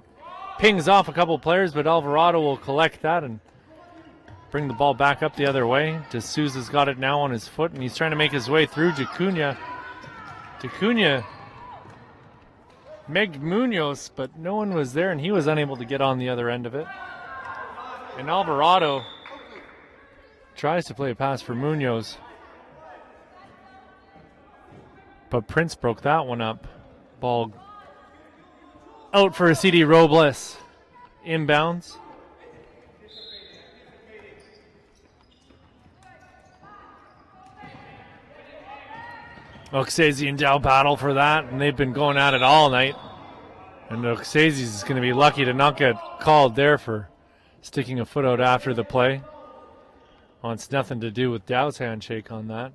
pings off a couple players, but Alvarado will collect that and bring the ball back up the other way. D'Souza's got it now on his foot, and he's trying to make his way through Acuna. Acuna megged Munoz, but no one was there, and he was unable to get on the other end of it. And Alvarado tries to play a pass for Munoz, but Prince broke that one up. Ball out for C.D. Robles. Inbounds. Oksezi and Dow battle for that, and they've been going at it all night. And Oksezi is going to be lucky to not get called there for sticking a foot out after the play. Wants nothing to do with Dow's handshake on that.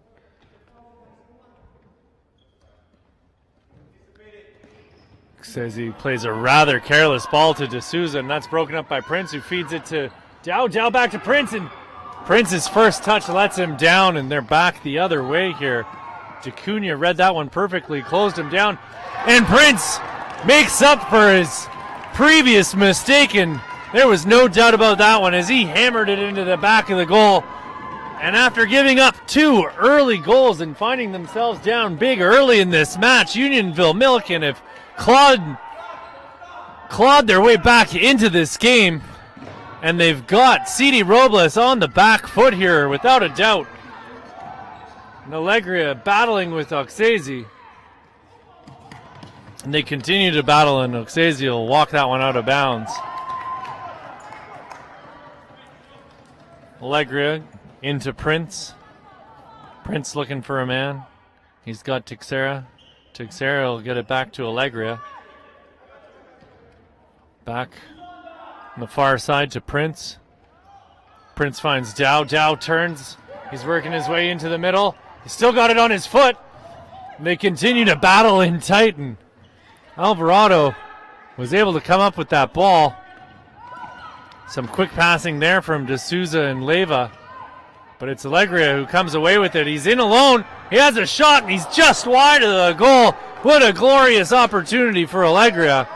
Says he plays a rather careless ball to D'Souza, and that's broken up by Prince, who feeds it to Dow. Dow back to Prince, and Prince's first touch lets him down, and they're back the other way here. Acuna read that one perfectly, closed him down, and Prince makes up for his previous mistake, and there was no doubt about that one as he hammered it into the back of the goal. And after giving up 2 early goals and finding themselves down big early in this match, Unionville Milliken have clawed their way back into this game. And they've got CD Robles on the back foot here, without a doubt. And Allegria battling with Oxesi. And they continue to battle, and Oxesi will walk that one out of bounds. Allegria into Prince. Prince looking for a man. He's got Teixeira. Teixeira will get it back to Allegria. Back on the far side to Prince. Prince finds Dow. Dow turns. He's working his way into the middle. He's still got it on his foot. They continue to battle in tight, and Alvarado was able to come up with that ball. Some quick passing there from D'Souza and Leyva. But it's Allegria who comes away with it. He's in alone. He has a shot, and he's just wide of the goal. What a glorious opportunity for Allegria.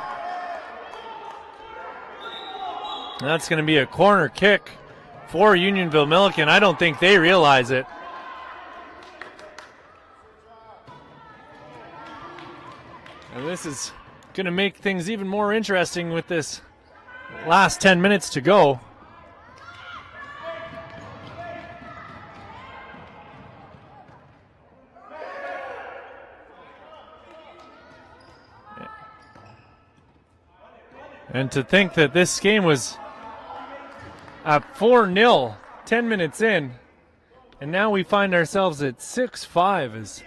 And that's going to be a corner kick for Unionville Milliken. I don't think they realize it. And this is going to make things even more interesting with this last 10 minutes to go. And to think that this game was at 4-0, 10 minutes in, and now we find ourselves at 6-5 as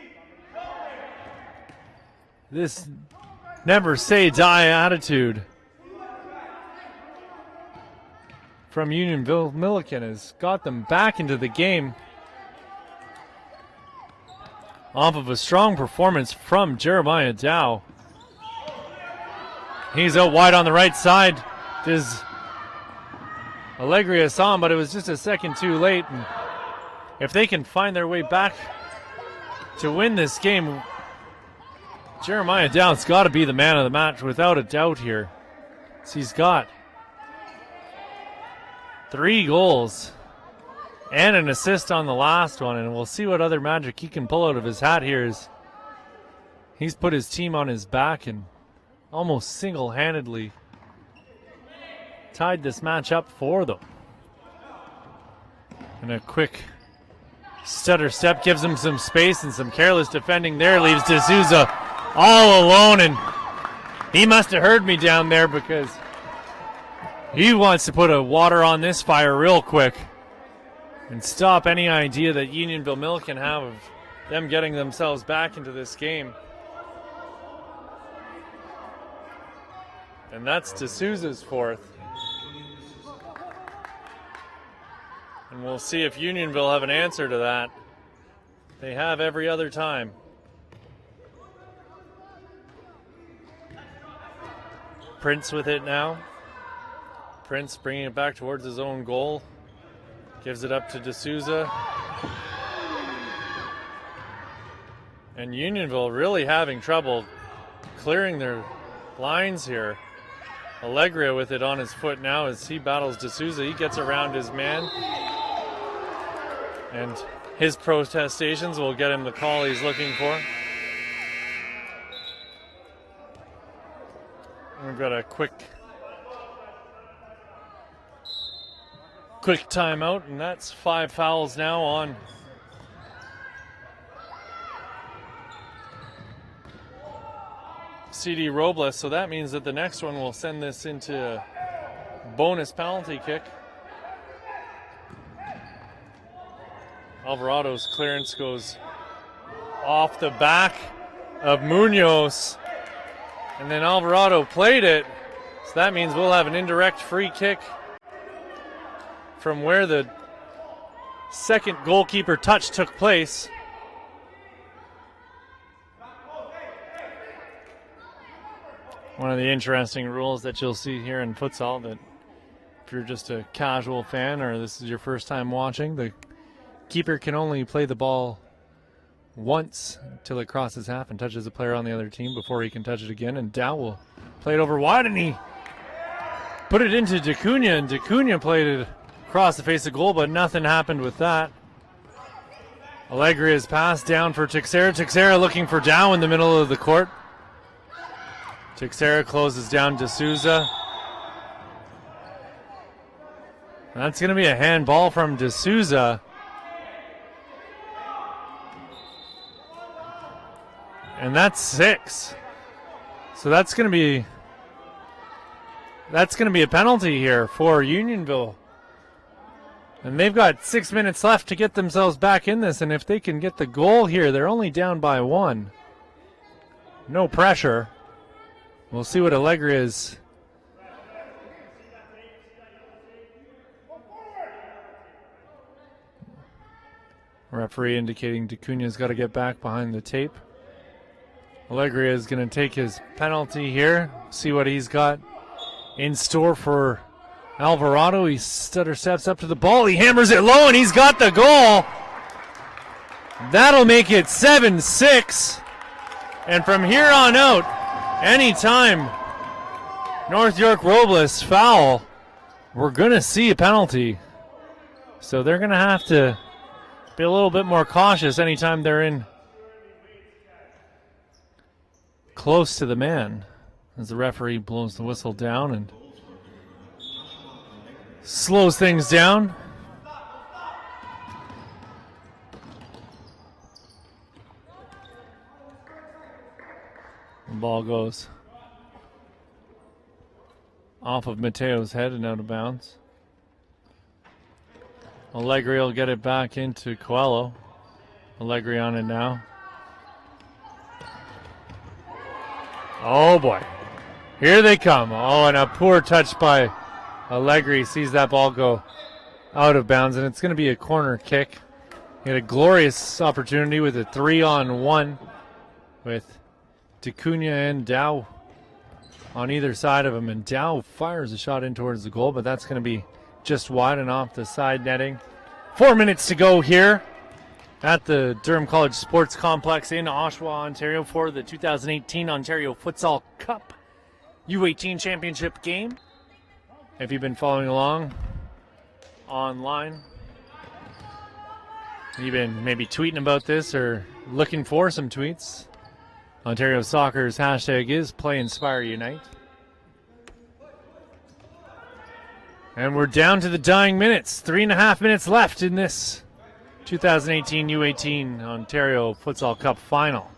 this never say die attitude from Unionville Milliken has got them back into the game off of a strong performance from Jeremiah Dow. He's out wide on the right side. Does Allegria saw him, but it was just a second too late. And if they can find their way back to win this game, Jeremiah Dow's got to be the man of the match without a doubt here. So he's got 3 goals and an assist on the last one, and we'll see what other magic he can pull out of his hat here. As he's put his team on his back and almost single-handedly tied this match up for them. And a quick stutter step gives him some space, and some careless defending there leaves D'Souza all alone. And he must have heard me down there, because he wants to put a water on this fire real quick and stop any idea that Unionville Milliken have of them getting themselves back into this game. And that's D'Souza's 4th. And we'll see if Unionville have an answer to that. They have every other time. Prince with it now. Prince bringing it back towards his own goal. Gives it up to D'Souza. And Unionville really having trouble clearing their lines here. Allegria with it on his foot now as he battles D'Souza. He gets around his man. And his protestations will get him the call he's looking for. We've got a quick timeout, and that's 5 fouls now on CD Robles, so that means that the next one will send this into a bonus penalty kick. Alvarado's clearance goes off the back of Munoz, and then Alvarado played it, so that means we'll have an indirect free kick from where the second goalkeeper touch took place. One of the interesting rules that you'll see here in futsal, that if you're just a casual fan or this is your first time watching, the keeper can only play the ball once until it crosses half and touches a player on the other team before he can touch it again. And Dow will play it over wide, and he put it into D'Acunha, and D'Acunha played it across the face of goal, but nothing happened with that. Allegria's pass down for Teixeira. Teixeira looking for Dow in the middle of the court. Teixeira closes down D'Souza. That's going to be a handball from D'Souza. And that's 6. So that's going to be a penalty here for Unionville. And they've got 6 minutes left to get themselves back in this, and if they can get the goal here, they're only down by 1. No pressure. We'll see what Allegri is. Referee indicating D'Acunha's got to get back behind the tape. Allegri is going to take his penalty here. See what he's got in store for Alvarado. He stutter steps up to the ball. He hammers it low, and he's got the goal. That'll make it 7-6. And from here on out, anytime North York Robles foul, we're going to see a penalty. So they're going to have to be a little bit more cautious anytime they're in close to the man, as the referee blows the whistle down and slows things down. The ball goes off of Mateo's head and out of bounds. Allegri will get it back into Coelho. Allegri on it now. Oh boy. Here they come. Oh, and a poor touch by Allegri. Sees that ball go out of bounds, and it's going to be a corner kick. He had a glorious opportunity with a 3-on-1 with D'Acunha and Dow on either side of him, and Dow fires a shot in towards the goal, but that's going to be just wide and off the side netting. 4 minutes to go here at the Durham College Sports Complex in Oshawa, Ontario for the 2018 Ontario Futsal Cup U18 Championship game. If you've been following along online, you've been maybe tweeting about this or looking for some tweets, Ontario Soccer's hashtag is PlayInspireUnite. And we're down to the dying minutes. 3.5 minutes left in this 2018 U18 Ontario Futsal Cup final.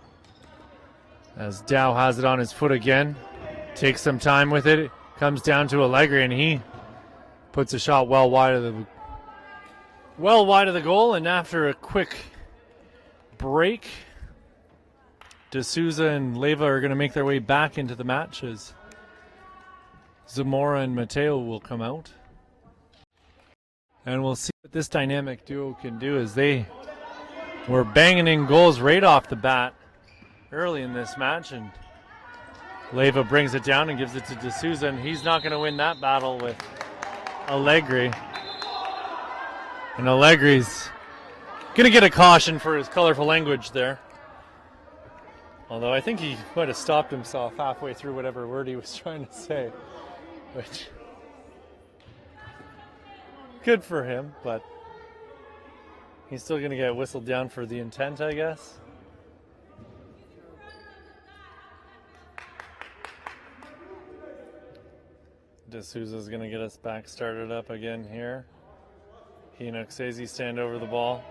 As Dow has it on his foot again. Takes some time with it. Comes down to Allegri, and he puts a shot well wide of the goal. And after a quick break, D'Souza and Leyva are going to make their way back into the match as Zamora and Mateo will come out. And we'll see what this dynamic duo can do, as they were banging in goals right off the bat early in this match. And Leyva brings it down and gives it to D'Souza, and he's not going to win that battle with Allegri. And Allegri's going to get a caution for his colorful language there. Although I think he might have stopped himself halfway through whatever word he was trying to say. Which, good for him, but he's still going to get whistled down for the intent, I guess. D'Souza's going to get us back started up again here. He and Oksezi stand over the ball.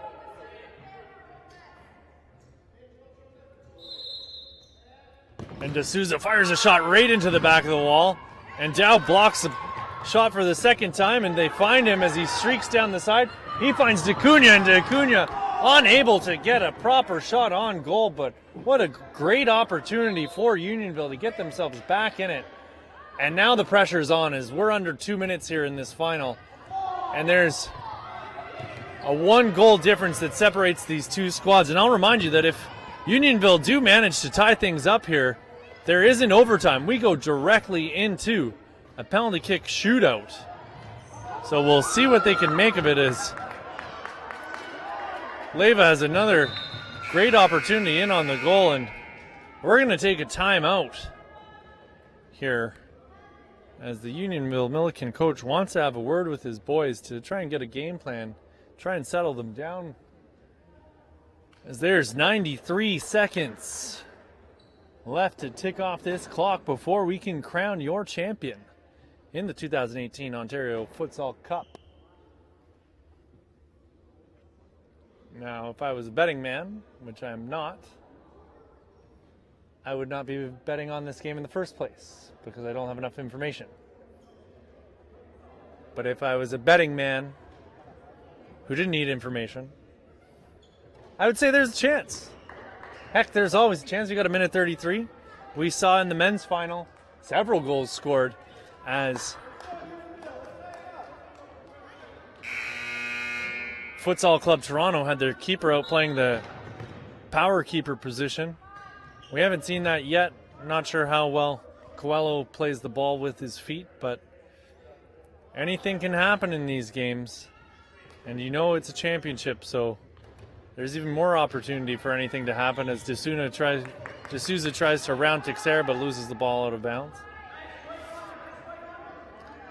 And D'Souza fires a shot right into the back of the wall. And Dow blocks the shot for the second time, and they find him as he streaks down the side. He finds D'Acunha, and D'Acunha unable to get a proper shot on goal, but what a great opportunity for Unionville to get themselves back in it. And now the pressure's on as we're under 2 minutes here in this final. And there's a 1-goal difference that separates these two squads. And I'll remind you that if Unionville do manage to tie things up here, there isn't overtime. We go directly into a penalty kick shootout. So we'll see what they can make of it, as Leyva has another great opportunity in on the goal, and we're going to take a timeout here as the Unionville Milliken coach wants to have a word with his boys to try and get a game plan, try and settle them down, as there's 93 seconds left to tick off this clock before we can crown your champion in the 2018 Ontario Futsal Cup. Now, if I was a betting man, which I am not, I would not be betting on this game in the first place because I don't have enough information. But if I was a betting man who didn't need information, I would say there's a chance. Heck, there's always a chance. We got a minute 33. We saw in the men's final several goals scored as Futsal Club Toronto had their keeper out playing the power keeper position. We haven't seen that yet. I'm not sure how well Coelho plays the ball with his feet, but anything can happen in these games. And you know it's a championship, so there's even more opportunity for anything to happen as D'Souza tries to round Teixeira but loses the ball out of bounds.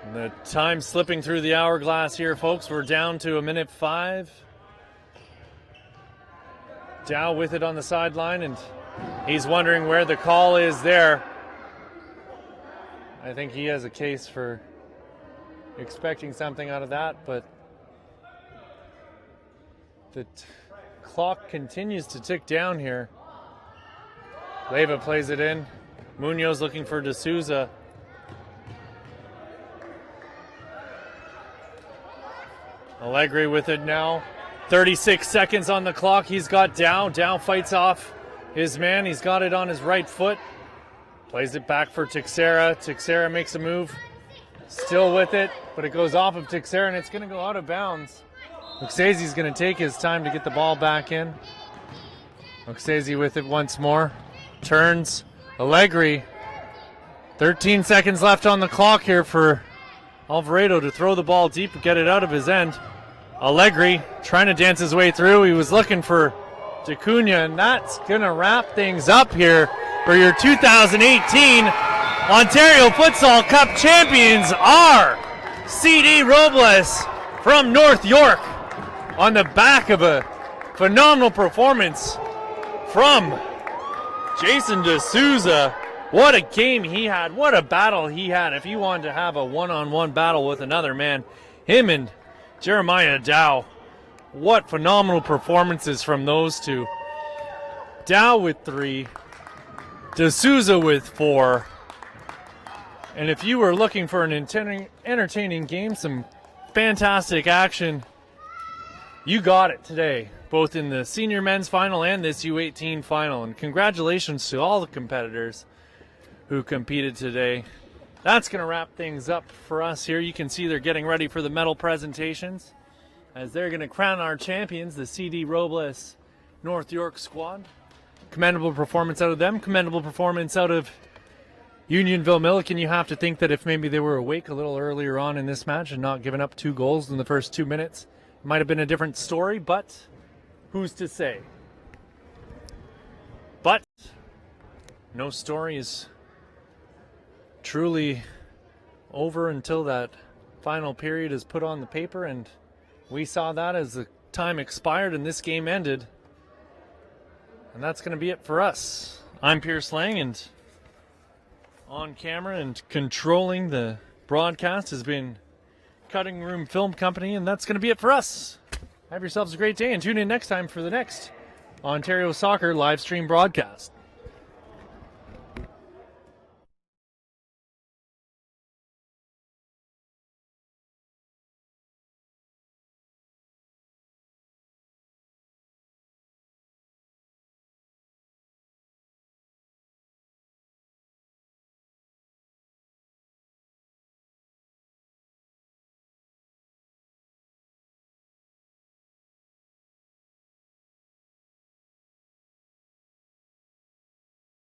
And the time slipping through the hourglass here, folks. We're down to a minute 5. Dow with it on the sideline, and he's wondering where the call is there. I think he has a case for expecting something out of that, but the clock continues to tick down here. Leyva plays it in. Munoz looking for D'Souza. Allegri with it now. 36 seconds on the clock. He's got Dow. Dow fights off his man. He's got it on his right foot. Plays it back for Teixeira. Teixeira makes a move. Still with it, but it goes off of Teixeira and it's going to go out of bounds. Oksaizi's going to take his time to get the ball back in. Oksaizi with it once more. Turns. Allegri. 13 seconds left on the clock here for Alvarado to throw the ball deep and get it out of his end. Allegri trying to dance his way through. He was looking for D'Acunha, and that's going to wrap things up here for your 2018 Ontario Futsal Cup champions are CD Robles from North York on the back of a phenomenal performance from Jason D'Souza. What a game he had. What a battle he had. If he wanted to have a one-on-one battle with another man, him and Jeremiah Dow. What phenomenal performances from those two. Dow with 3. D'Souza with 4. And if you were looking for an entertaining game, some fantastic action, you got it today, both in the senior men's final and this U18 final. And congratulations to all the competitors who competed today. That's going to wrap things up for us here. You can see they're getting ready for the medal presentations as they're going to crown our champions, the CD Robles North York squad. Commendable performance out of them. Commendable performance out of Unionville Milliken. You have to think that if maybe they were awake a little earlier on in this match and not giving up 2 goals in the first 2 minutes, it might have been a different story, but who's to say? But no story is truly over until that final period is put on the paper, and we saw that as the time expired and this game ended. And that's going to be it for us. I'm Pierce Lang, and on camera and controlling the broadcast has been Cutting Room Film Company, and that's going to be it for us. Have yourselves a great day and tune in next time for the next Ontario Soccer live stream broadcast.